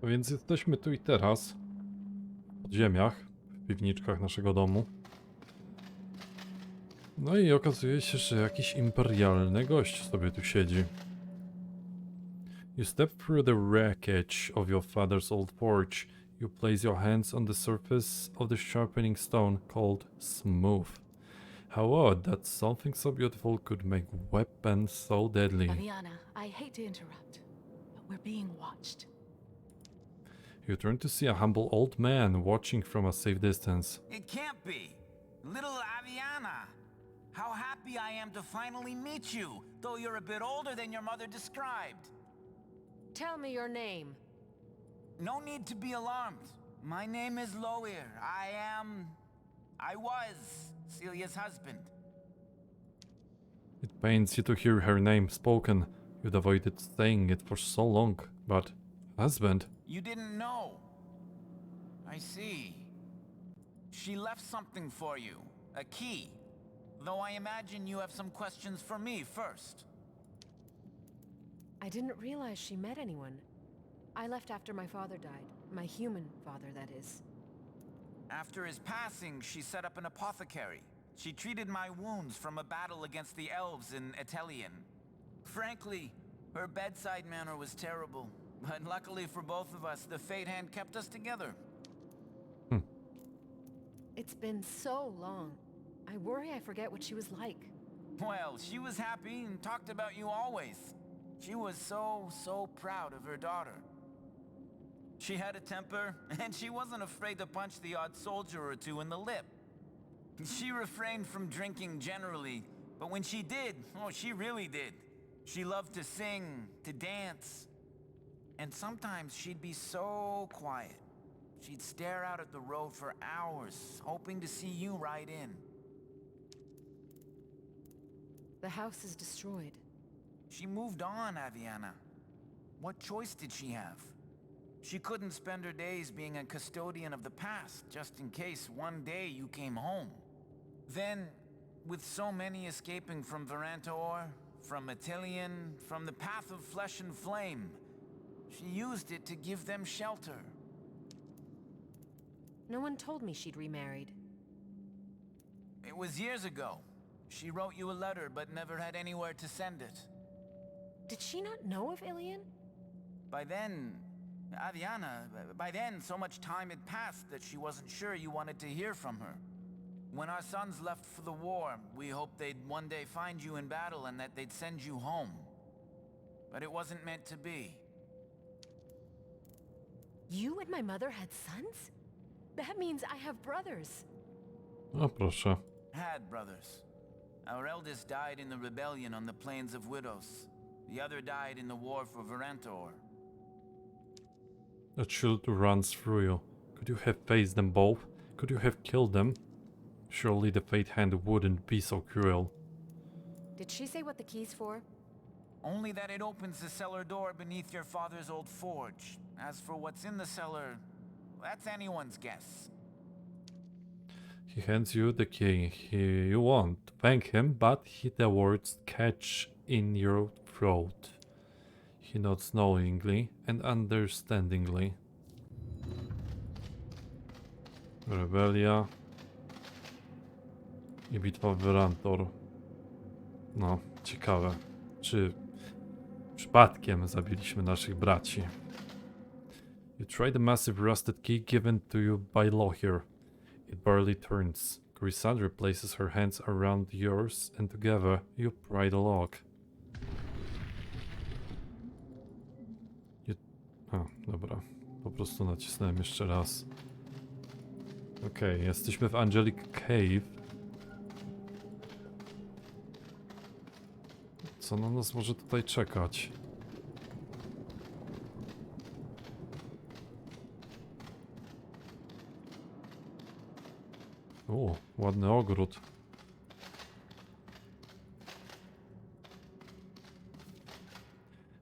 A więc jesteśmy tu i teraz, w podziemiach, w piwniczkach naszego domu. No i okazuje się, że jakiś imperialny gość sobie tu siedzi. You step through the wreckage of your father's old forge. You place your hands on the surface of the sharpening stone called smooth. How odd that something so beautiful could make weapons so deadly. Aviana, I hate to interrupt, but we're being watched. You turn to see a humble old man watching from a safe distance. It can't be. Little Aviana. How happy I am to finally meet you, though you're a bit older than your mother described. Tell me your name. No need to be alarmed. My name is Loir. I was Celia's husband. It pains you to hear her name spoken. You'd avoided saying it for so long, but husband? You didn't know. I see. She left something for you. A key. Though I imagine you have some questions for me first. I didn't realize she met anyone. I left after my father died. My human father, that is. After his passing, she set up an apothecary. She treated my wounds from a battle against the elves in Yllian. Frankly, her bedside manner was terrible. But luckily for both of us, the fate hand kept us together. It's been so long. I worry I forget what she was like. Well, she was happy and talked about you always. She was so proud of her daughter. She had a temper, and she wasn't afraid to punch the odd soldier or two in the lip. She refrained from drinking generally, but when she did, oh, she really did. She loved to sing, to dance. And sometimes she'd be so quiet. She'd stare out at the road for hours, hoping to see you ride in. The house is destroyed. She moved on, Aviana. What choice did she have? She couldn't spend her days being a custodian of the past, just in case one day you came home. Then, with so many escaping from Varantor, from Yllian, from the path of flesh and flame, she used it to give them shelter. No one told me she'd remarried. It was years ago. She wrote you a letter, but never had anywhere to send it. Did she not know of Yllian? By then, so much time had passed that she wasn't sure you wanted to hear from her. When our sons left for the war, we hoped they'd one day find you in battle and that they'd send you home. But it wasn't meant to be. You and my mother had sons? That means I have brothers. O proszę. Had brothers. Our eldest died in the rebellion on the Plains of Widows. The other died in the war for Varantor. A chill runs through you. Could you have faced them both? Could you have killed them? Surely the fate hand wouldn't be so cruel. Did she say what the key's for? Only that it opens the cellar door beneath your father's old forge. As for what's in the cellar, that's anyone's guess. He hands you the key. You won't thank him, but the words catch in your throat. He nods knowingly and understandingly. Rebelia i bitwa w Varantor. No, ciekawe. Czy przypadkiem zabiliśmy naszych braci? You try the massive rusted key given to you by law here. It barely turns. Grisandra places her hands around yours and together you pry the lock. Dobra. Po prostu nacisnąłem jeszcze raz. Okej, jesteśmy w Angelic Cave. Co na nas może tutaj czekać? O, ładny ogród.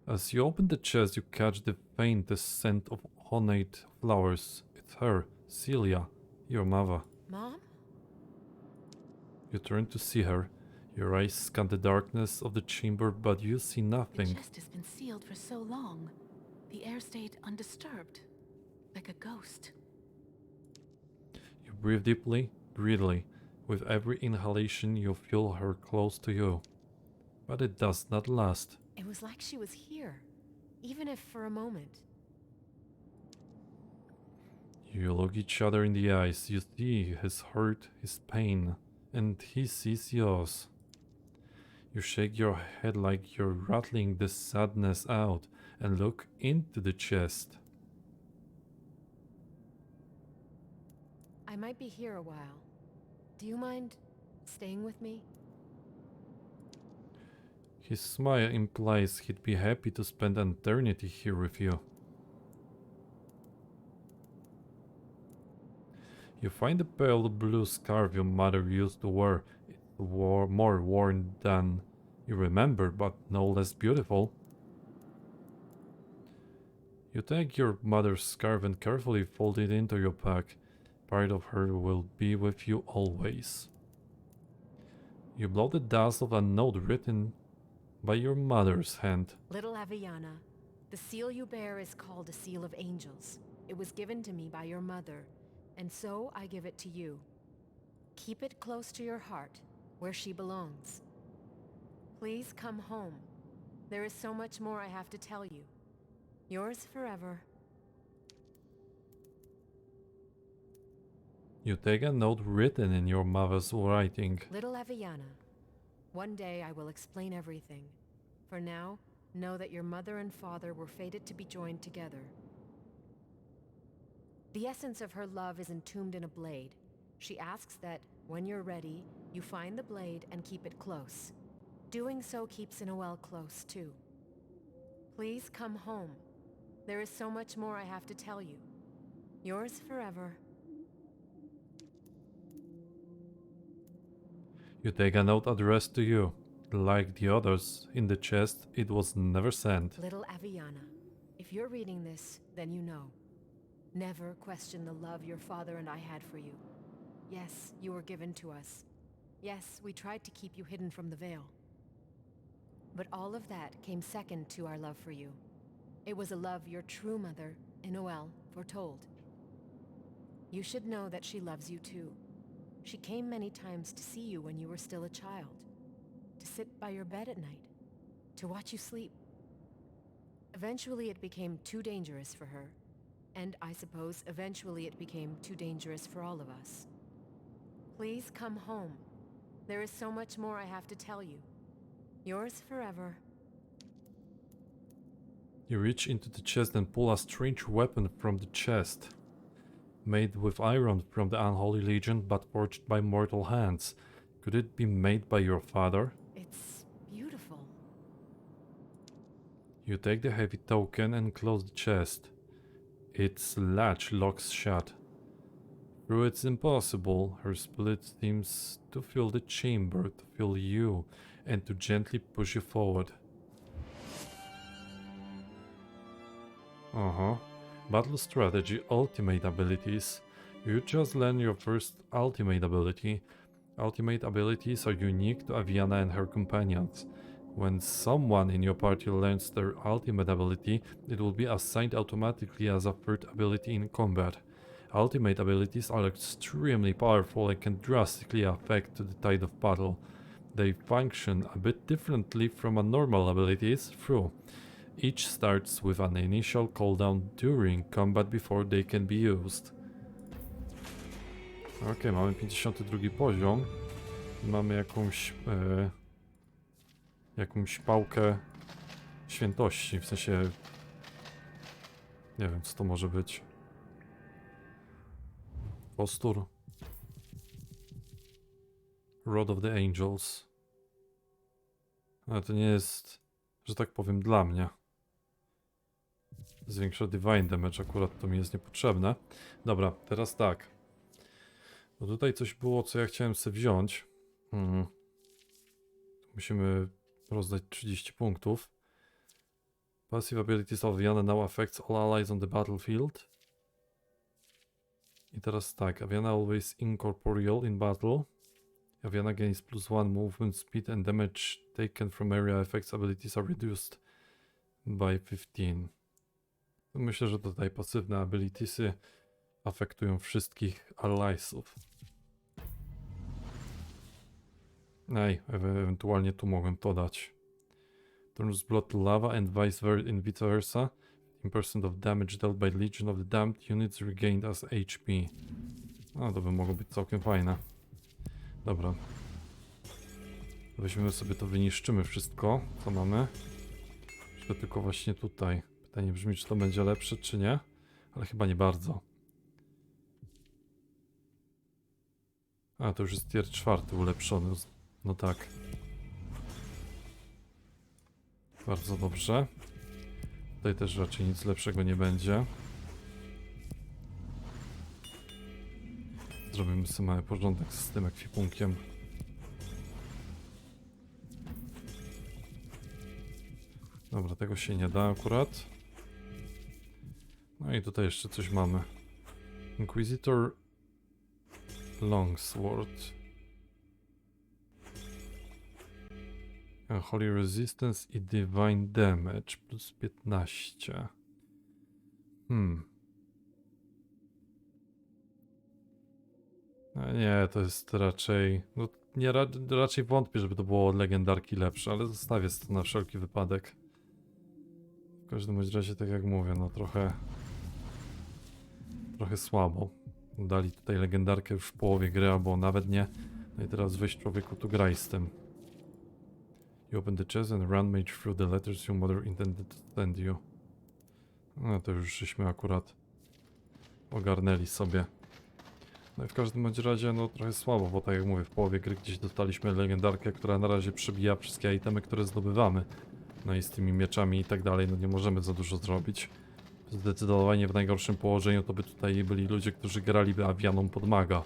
As you open the chest, you catch the faintest scent of ornate flowers. It's her, Celia, your mother. Mom? You turn to see her. Your eyes scan the darkness of the chamber, but you see The nothing. chest has been sealed for so long. The air stayed undisturbed, like a ghost. You breathe deeply, greedily. With every inhalation, you feel her close to you. But it does not last. It was like she was here, even if for a moment. You look each other in the eyes. You see his hurt, his pain, and he sees yours. You shake your head like you're rattling the sadness out and look into the chest. I might be here a while. Do you mind staying with me? His smile implies he'd be happy to spend an eternity here with you. You find the pale blue scarf your mother used to wear. It's more worn than you remember, but no less beautiful. You take your mother's scarf and carefully fold it into your pack. Part of her will be with you always. You blow the dust of a note written by your mother's hand. Little Aviana, the seal you bear is called a seal of angels. It was given to me by your mother, and so I give it to you. Keep it close to your heart, where she belongs. Please come home. There is so much more I have to tell you. Yours forever. You take a note written in your mother's writing. Little Aviana, one day I will explain everything. For now, know that your mother and father were fated to be joined together. The essence of her love is entombed in a blade. She asks that, when you're ready, you find the blade and keep it close. Doing so keeps Noel close, too. Please come home. There is so much more I have to tell you. Yours forever. You take a note addressed to you. Like the others in the chest, it was never sent. Little Aviana, if you're reading this, then you know. Never question the love your father and I had for you. Yes, you were given to us. Yes, we tried to keep you hidden from the veil. But all of that came second to our love for you. It was a love your true mother, Noel, foretold. You should know that she loves you too. She came many times to see you when you were still a child, to sit by your bed at night, to watch you sleep. Eventually it became too dangerous for her, and I suppose eventually it became too dangerous for all of us. Please come home. There is so much more I have to tell you. Yours forever. You reach into the chest and pull a strange weapon from the chest. Made with iron from the unholy legion, but forged by mortal hands. Could it be made by your father? It's beautiful. You take the heavy token and close the chest. Its latch locks shut. Though it's impossible, her spirit seems to fill the chamber, to fill you, and to gently push you forward. Battle strategy, ultimate abilities. You just learn your first ultimate ability. Ultimate abilities are unique to Aviana and her companions. When someone in your party learns their ultimate ability, it will be assigned automatically as a third ability in combat. Ultimate abilities are extremely powerful and can drastically affect the tide of battle. They function a bit differently from a normal abilities, through. Each starts with an initial cooldown during combat before they can be used. Ok, mamy 52 poziom. Mamy jakąś pałkę świętości, w sensie... Nie wiem, co to może być. Kostur. Rod of the Angels. Ale to nie jest, że tak powiem, dla mnie. Zwiększa Divine Damage, akurat to mi jest niepotrzebne. Dobra, teraz tak. Bo tutaj coś było, co ja chciałem sobie wziąć. Musimy rozdać 30 punktów. Passive abilities of Aviana now affects all allies on the battlefield. I teraz tak, Aviana always incorporeal in battle. Aviana gains +1 movement speed and damage taken from area effects abilities are reduced by 15. Myślę, że tutaj pasywne abilitiesy afektują wszystkich alliesów. Ewentualnie tu mogłem to dać. Turns blood to lava and vice versa. 15% of damage dealt by Legion of the Damned units regained as HP. No to by mogło być całkiem fajne. Dobra. Weźmiemy sobie to, wyniszczymy wszystko, co mamy. Jeszcze tylko właśnie tutaj. Pytanie brzmi, czy to będzie lepsze, czy nie? Ale chyba nie bardzo. A, to już jest tier 4 ulepszony. No tak. Bardzo dobrze. Tutaj też raczej nic lepszego nie będzie. Zrobimy sobie mały porządek z tym ekwipunkiem. Dobra, tego się nie da akurat. No i tutaj jeszcze coś mamy. Inquisitor Longsword. Holy Resistance i Divine Damage plus 15. Nie, to jest raczej... No, nie, raczej wątpię, żeby to było od legendarki lepsze, ale zostawię to na wszelki wypadek. W każdym razie, tak jak mówię, no trochę słabo. Dali tutaj legendarkę już w połowie gry, albo nawet nie. No i teraz weź człowieku, tu graj z tym. You open the chest and run mage through the letters your mother intended to send you. No to już żeśmy akurat ogarnęli sobie. No i w każdym bądź razie, no trochę słabo, bo tak jak mówię, w połowie gry gdzieś dostaliśmy legendarkę, która na razie przebija wszystkie itemy, które zdobywamy. No i z tymi mieczami i tak dalej, no nie możemy za dużo zrobić. Zdecydowanie w najgorszym położeniu to by tutaj byli ludzie, którzy graliby Avianą pod maga.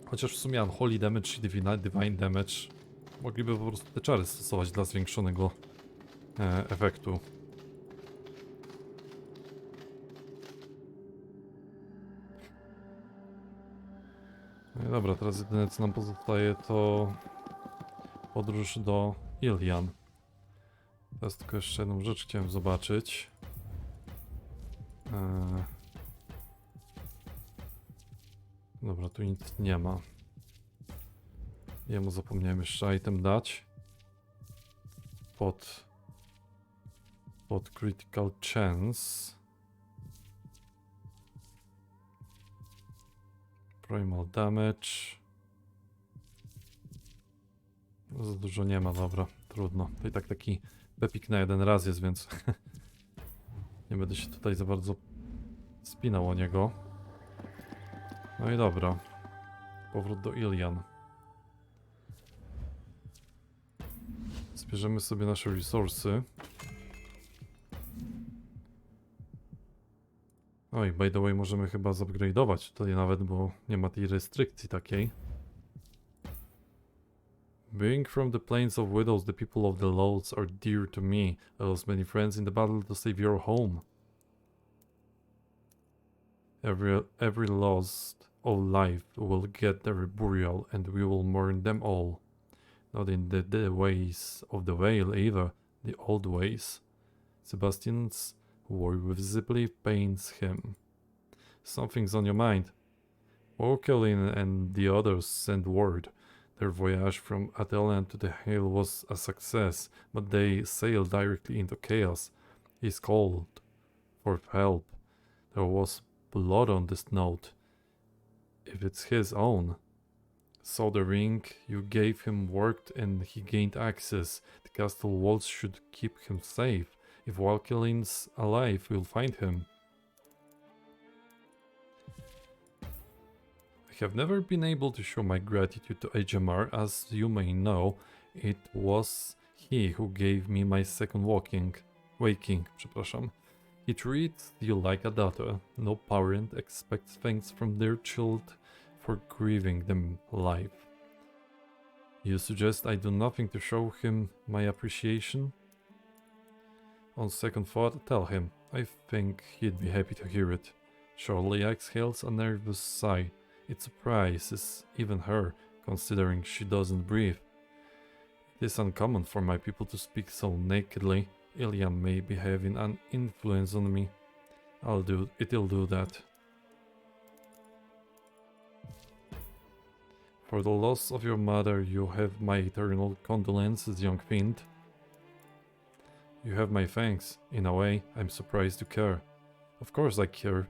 Chociaż w sumie Unholy Damage i Divine Damage mogliby po prostu te czary stosować dla zwiększonego efektu. No i dobra, teraz jedyne co nam pozostaje to podróż do Yllian. Teraz tylko jeszcze jedną rzecz chciałem zobaczyć. Dobra, tu nic nie ma. Jemu zapomniałem jeszcze item dać. Pod critical chance. Primal damage. No, za dużo nie ma, dobra, trudno. To i tak taki pepik na jeden raz jest, więc nie będę się tutaj za bardzo spinał o niego. No i dobra. Powrót do Yllian. Zbierzemy sobie nasze resursy. Oj, by the way, możemy chyba zupgrade'ować tutaj nawet, bo nie ma tej restrykcji takiej. Being from the plains of widows, the people of the Lords are dear to me. I lost many friends in the battle to save your home. Every lost of life will get their burial, and we will mourn them all. Not in the ways of the Vale either, the old ways. Sebastian's war visibly pains him. Something's on your mind. Yllian and the others sent word. Their voyage from Yllian to the Hill was a success, but they sailed directly into chaos. He's called for help. There was blood on this note. If it's his own. So the ring you gave him worked and he gained access. The castle walls should keep him safe. If Yllian's alive, we'll find him. I have never been able to show my gratitude to HMR. As you may know, it was he who gave me my second waking. He treats you like a daughter. No parent expects things from their child for grieving them life. You suggest I do nothing to show him my appreciation? On second thought, tell him. I think he'd be happy to hear it. Charlie exhales a nervous sigh. It surprises even her, considering she doesn't breathe. It is uncommon for my people to speak so nakedly. Yllian may be having an influence on me. It'll do that. For the loss of your mother, you have my eternal condolences, young fiend. You have my thanks. In a way, I'm surprised you care. Of course I care.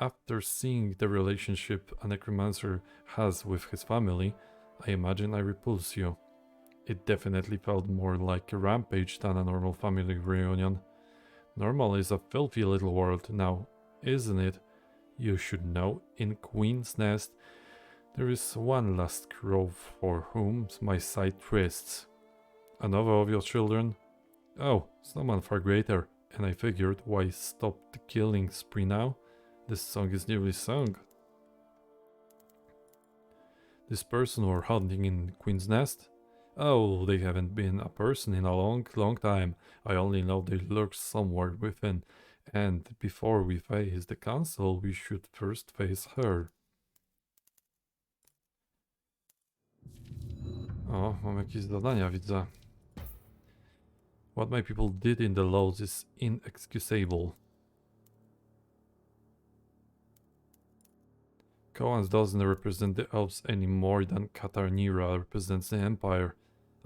After seeing the relationship a necromancer has with his family, I imagine I repulse you. It definitely felt more like a rampage than a normal family reunion. Normal is a filthy little world now, isn't it? You should know, in Queen's Nest, there is one last crow for whom my sight twists. Another of your children? Oh, someone far greater, and I figured, why stop the killing spree now? This song is nearly sung. This person we're hunting in Queen's Nest? Oh, they haven't been a person in a long time. I only know they lurk somewhere within. And before we face the council, we should first face her. O, mam jakieś zadania, widzę. What my people did in the laws is inexcusable. Coans doesn't represent the elves any more than Katarnira represents the Empire.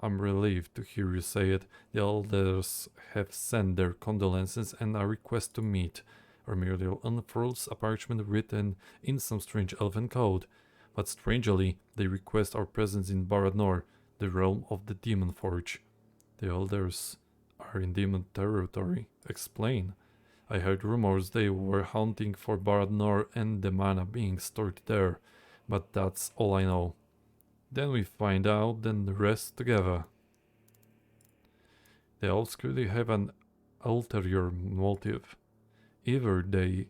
I'm relieved to hear you say it. The elders have sent their condolences and a request to meet. Armuriel unfurls a parchment written in some strange elven code. But strangely, they request our presence in Barad-dur, the realm of the Demon Forge. The elders are in demon territory. Explain. I heard rumors they were hunting for Barad-dur and the mana being stored there, but that's all I know. Then we find out, then the rest together. The elves clearly have an ulterior motive. Either they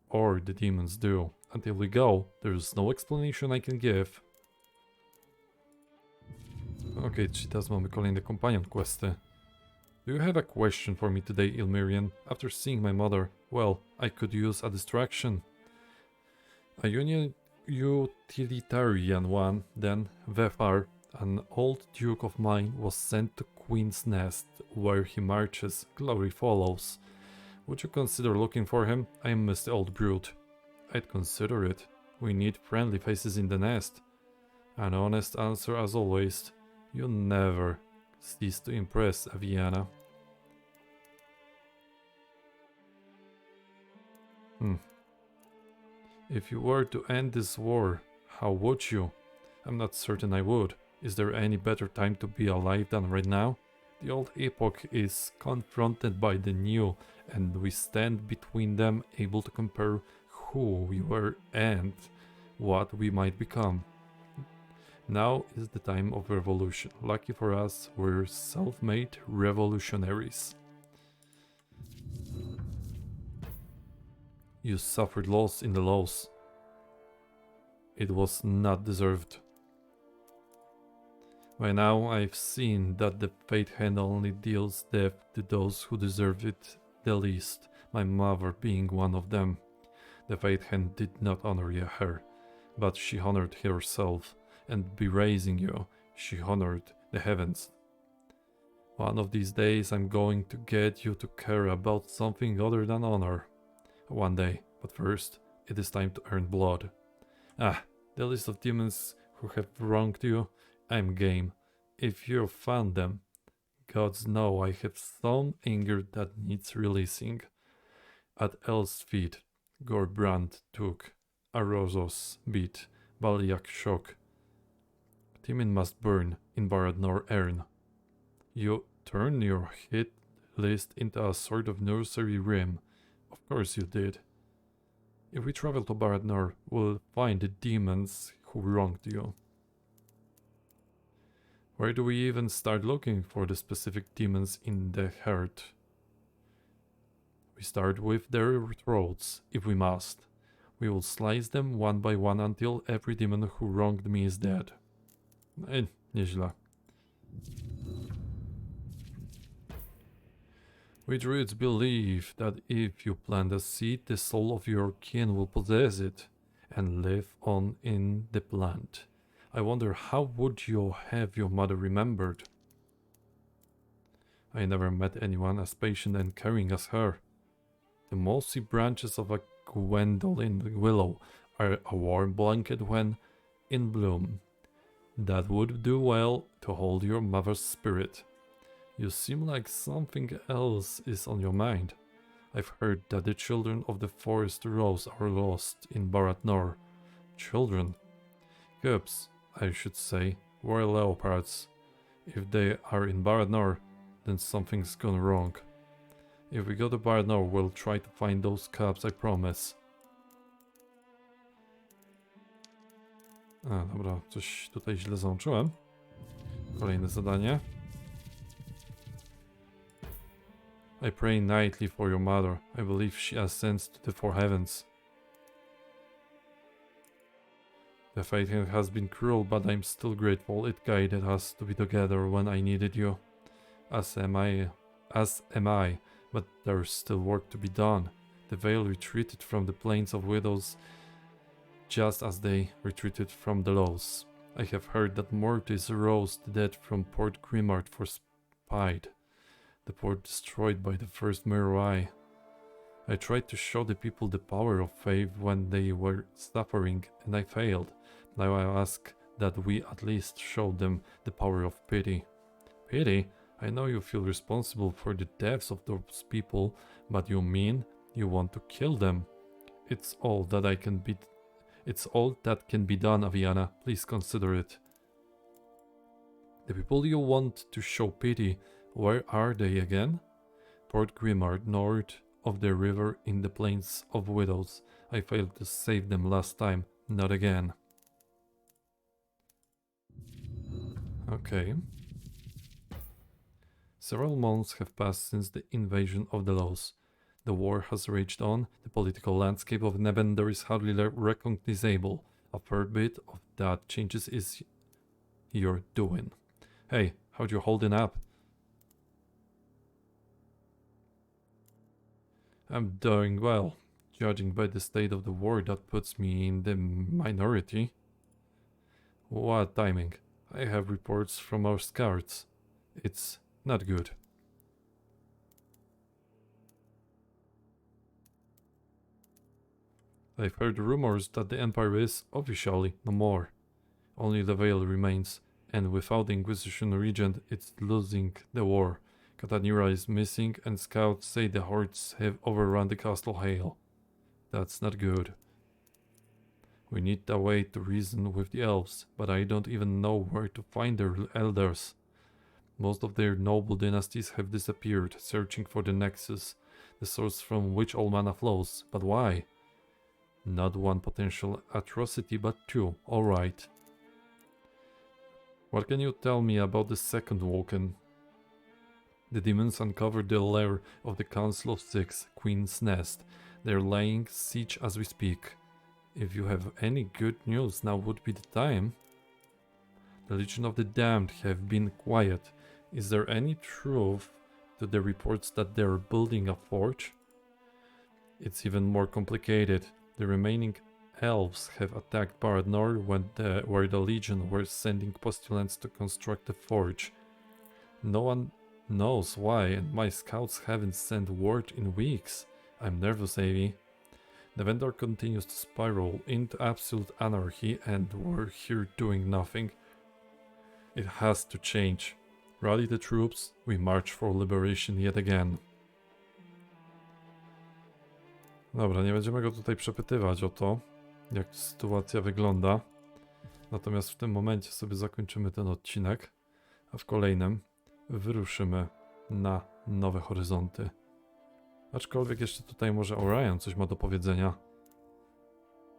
or the demons do. Until we go, there's no explanation I can give. Okay, czyli teraz mamy kolejne companion questy. Do you have a question for me today, Ilmirian? After seeing my mother, well, I could use a distraction. A utilitarian one, then. Vefar, an old duke of mine, was sent to Queen's Nest, where he marches. Glory follows. Would you consider looking for him? I miss the old brute. I'd consider it. We need friendly faces in the nest. An honest answer as always. You never cease to impress, Aviana. If you were to end this war, how would you? I'm not certain I would. Is there any better time to be alive than right now? The old epoch is confronted by the new, and we stand between them, able to compare who we were and what we might become. Now is the time of revolution. Lucky for us, we're self-made revolutionaries. You suffered loss in the loss. It was not deserved. By now I've seen that the fate hand only deals death to those who deserve it the least, my mother being one of them. The fate hand did not honor her, but she honored herself, and by raising you, she honored the heavens. One of these days I'm going to get you to care about something other than honor. One day, but first, it is time to earn blood. Ah, the list of demons who have wronged you, I'm game. If you found them, gods know I have some anger that needs releasing. At El's feet, Gorbrand took, Arozos beat, Baliak shook. Timin must burn in Barad-dur Ern. You turn your hit list into a sort of nursery rhyme. Of course you did. If we travel to Barad-dur, we'll find the demons who wronged you. Where do we even start looking for the specific demons in the heart? We start with their throats, if we must. We will slice them one by one until every demon who wronged me is dead. Nieźle. We druids believe that if you plant a seed, the soul of your kin will possess it and live on in the plant. I wonder how would you have your mother remembered? I never met anyone as patient and caring as her. The mossy branches of a Gwendolyn willow are a warm blanket when in bloom. That would do well to hold your mother's spirit. You seem like something else is on your mind. I've heard that the children of the forest rose are lost in Baratnor. Children? Cubs, I should say, were leopards. If they are in Baratnor, then something's gone wrong. If we go to Baratnor, we'll try to find those cubs, I promise. A, dobra, coś tutaj źle załączyłem. Kolejne zadanie. I pray nightly for your mother. I believe she ascends to the four heavens. The fate has been cruel, but I'm still grateful it guided us to be together when I needed you. As am I, but there's still work to be done. The Veil retreated from the plains of widows just as they retreated from the laws. I have heard that Mortis rose the dead from Port Grimard for spite. The port destroyed by the first mirror eye. I tried to show the people the power of faith when they were suffering, and I failed. Now I ask that we at least show them the power of pity. Pity? I know you feel responsible for the deaths of those people, but you mean you want to kill them? It's all that can be done, Aviana. Please consider it. The people you want to show pity, where are they again? Port Grimard, north of the river in the Plains of Widows. I failed to save them last time, not again. Okay. Several months have passed since the invasion of the Laws. The war has raged on. The political landscape of Nevender is hardly recognizable. A fair bit of that changes is your doing. Hey, how'd you holding up? I'm doing well. Judging by the state of the war, that puts me in the minority. What timing. I have reports from our scouts. It's not good. I've heard rumors that the Empire is, officially, no more. Only the Veil remains, and without the Inquisition Regent, it's losing the war. Catanira is missing, and scouts say the hordes have overrun the Castle Hale. That's not good. We need a way to reason with the elves, but I don't even know where to find their elders. Most of their noble dynasties have disappeared, searching for the Nexus, the source from which all mana flows. But why? Not one potential atrocity, but two. Alright. What can you tell me about the second Woken? The demons uncovered the lair of the Council of Six, Queen's Nest. They're laying siege as we speak. If you have any good news, now would be the time. The Legion of the Damned have been quiet. Is there any truth to the reports that they're building a forge? It's even more complicated. The remaining elves have attacked Baradnor where the Legion were sending postulants to construct a forge. No one knows why, and my scouts haven't sent word in weeks. I'm nervous, Avi. The vendor continues to spiral into absolute anarchy, and we're here doing nothing. It has to change. Rally the troops, we march for liberation yet again. Dobra, nie będziemy go tutaj przepytywać o to, jak sytuacja wygląda. Natomiast w tym momencie sobie zakończymy ten odcinek, a w kolejnym wyruszymy na nowe horyzonty. Aczkolwiek jeszcze tutaj może Orion coś ma do powiedzenia.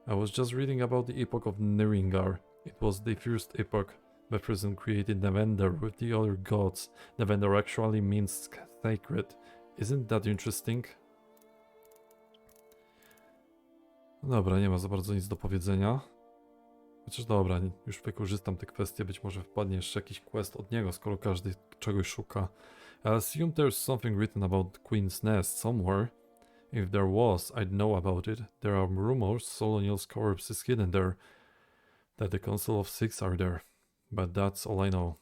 I was just reading about the epoch of Niringar. It was the first epoch. Bethesda created Nevender with the other gods. Nevender actually means sacred. Isn't that interesting? Dobra, nie ma za bardzo nic do powiedzenia. Chociaż dobra, już wykorzystam te kwestie, być może wpadnie jeszcze jakiś quest od niego, skoro każdy czegoś szuka. I assume there's something written about Queen's Nest somewhere. If there was, I'd know about it. There are rumors Soloniel's corpse is hidden there, that the Council of Six are there. But that's all I know.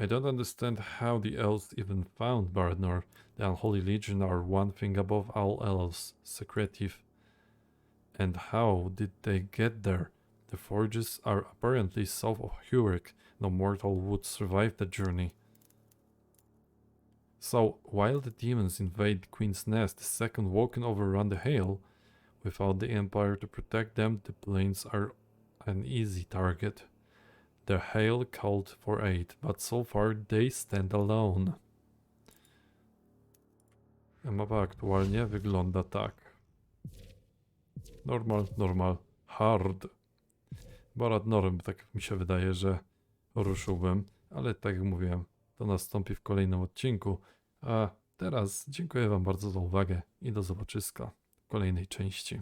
I don't understand how the elves even found Bardnor. The Unholy Legion are one thing above all else, secretive. And how did they get there? The forges are apparently south of Hurek. No mortal would survive the journey. So, while the demons invade Queen's Nest, the second Woken overrun the Hail. Without the Empire to protect them, the plains are an easy target. The Hail called for aid, but so far they stand alone. Mapa aktualnie wygląda tak. Normal, hard. Barad Norm, tak mi się wydaje, że ruszyłbym, ale tak jak mówiłem, to nastąpi w kolejnym odcinku. A teraz dziękuję wam bardzo za uwagę i do zobaczyska w kolejnej części.